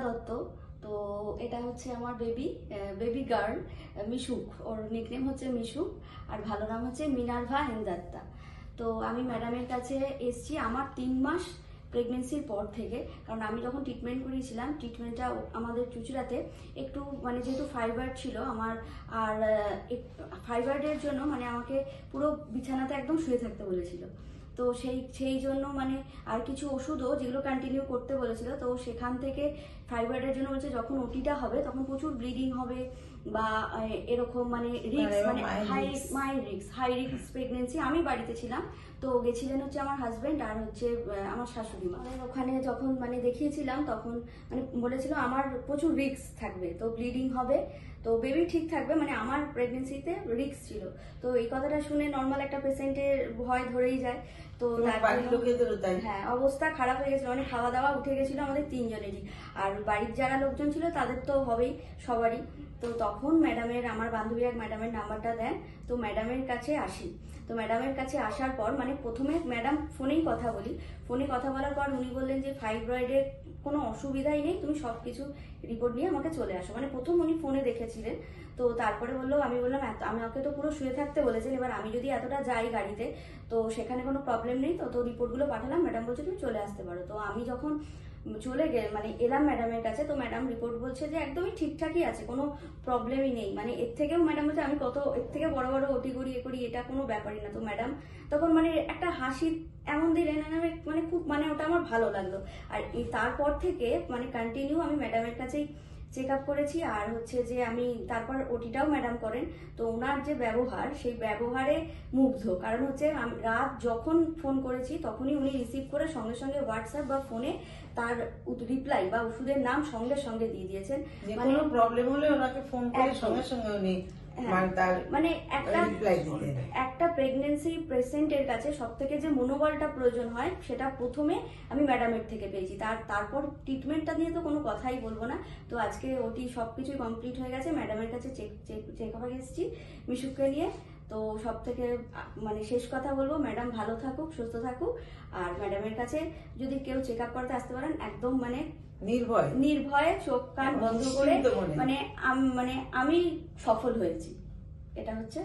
দত্ত। তো এটা হচ্ছে আমার বেবি গার্ল মিশুক, ওর নিকনেম হচ্ছে মিশুক, আর ভালো নাম হচ্ছে মিনার্ভা হেমদত্তা। তো আমি ম্যাডামের কাছে এসছি আমার 3 মাস প্রেগনেন্সির পর থেকে, কারণ আমি যখন ট্রিটমেন্ট করিয়েছিলাম, ট্রিটমেন্টটা আমাদের চুচুড়াতে একটু মানে যেহেতু ফাইব্রয়েড ছিল আমার, আর ফাইব্রয়েডের জন্য মানে আমাকে পুরো বিছানাতে একদম শুয়ে থাকতে বলেছিল। তো সেই জন্য মানে আর কিছু ওষুধও যেগুলো কন্টিনিউ করতে বলেছিল। তো সেখান থেকে ফাইব্রয়েডের জন্য বলছে যখন ওটিটা হবে তখন প্রচুর ব্লিডিং হবে বা এরকম মানে রিস্ক, মানে হাই রিস্ক প্রেগনেন্সি। আমি বাড়িতে ছিলাম, তো গেছিলেন হচ্ছে আমার হাজবেন্ড আর হচ্ছে আমার শাশুড়ি মা। ওখানে যখন মানে দেখিয়েছিলাম তখন মানে বলেছিল আমার প্রচুর রিস্ক থাকবে, তো ব্লিডিং হবে, তো বেবি ঠিক থাকবে, মানে আমার প্রেগনেন্সিতে রিস্ক ছিল। তো এই কথাটা শুনে নর্মাল একটা পেশেন্টের ভয় ধরেই যায়। তো হ্যাঁ, অবস্থা খারাপ হয়ে গেছিল, মানে খাওয়া দাওয়া উঠে গেছিল আমাদের 3 জনেরই, আর বাড়ির যারা লোকজন ছিল তাদের তো হবেই সবারই। তো তখন ম্যাডামের, আমার বান্ধবী এক ম্যাডামের নাম্বারটা দেন, তো ম্যাডামের কাছে আসি। তো ম্যাডামের কাছে আসার পর মানে প্রথমে ম্যাডাম ফোনেই কথা বলি, ফোনে কথা বলার পর উনি বললেন যে ফাইব্রয়েডের কোনো অসুবিধাই নেই, তুমি সবকিছু রিপোর্ট নিয়ে আমাকে চলে আসো। মানে প্রথম উনি ফোনে দেখেছিলেন। তো তারপরে বললো, আমি বললাম আমাকে তো পুরো শুয়ে থাকতে বলেছেন, এবার আমি যদি এতটা যাই গাড়িতে তো সেখানে কোনো প্রবলেম নেই। তো রিপোর্টগুলো পাঠালাম, ম্যাডাম বলছে তুমি চলে আসতে পারো। তো আমি যখন চলে মানে এলাম ম্যাডামের কাছে, তো ম্যাডাম রিপোর্ট বলছে যে একদমই ঠিকঠাকই আছে, কোনো প্রবলেমই নেই। মানে এর থেকেও ম্যাডাম বলছে আমি কত এর থেকে বড় বড় ওটি করি এ করি, এটা কোনো ব্যাপারই না। তো ম্যাডাম তখন মানে একটা হাসি এমন দিলেন, মানে খুব মানে ওটা আমার ভালো লাগলো। আর তারপর থেকে মানে কন্টিনিউ আমি ম্যাডামের কাছেই চেক আপ করেছি। আর হচ্ছে যে আমি তারপর ওটিটাও ম্যাডাম করেন। তো ওনার যে ব্যবহার, সেই ব্যবহারে মুগ্ধ। কারণ হচ্ছে রাত যখন ফোন করেছি তখনই উনি রিসিভ করে সঙ্গে সঙ্গে হোয়াটসঅ্যাপ বা ফোনে তার রিপ্লাই বা ওষুধের নাম সঙ্গে সঙ্গে দিয়ে দিয়েছেন। মানে কোনো প্রবলেম হলে ওনাকে ফোন করে সঙ্গে সঙ্গে উনি মানে একটা প্রেগনেন্সি পেশেন্টের কাছে সব থেকে যে মনোবলটা প্রয়োজন হয় সেটা প্রথমে আমি ম্যাডামের থেকে পেয়েছি। তারপর ট্রিটমেন্টটা নিয়ে তো কোনো কথাই বলবো না। তো আজকে ওটি সবকিছুই কমপ্লিট হয়ে গেছে, ম্যাডামের কাছে চেক আপে এসেছি মিশুককে নিয়ে। তো সব থেকে মানে শেষ কথা বলবো, ম্যাডাম ভালো থাকুক, সুস্থ থাকুক। আর ম্যাডামের কাছে যদি কেউ চেক আপ করতে আসতে পারেন, একদম মানে নির্ভয়ে চোখ কান বন্ধ করে, মানে আমি সফল হয়েছি, এটা হচ্ছে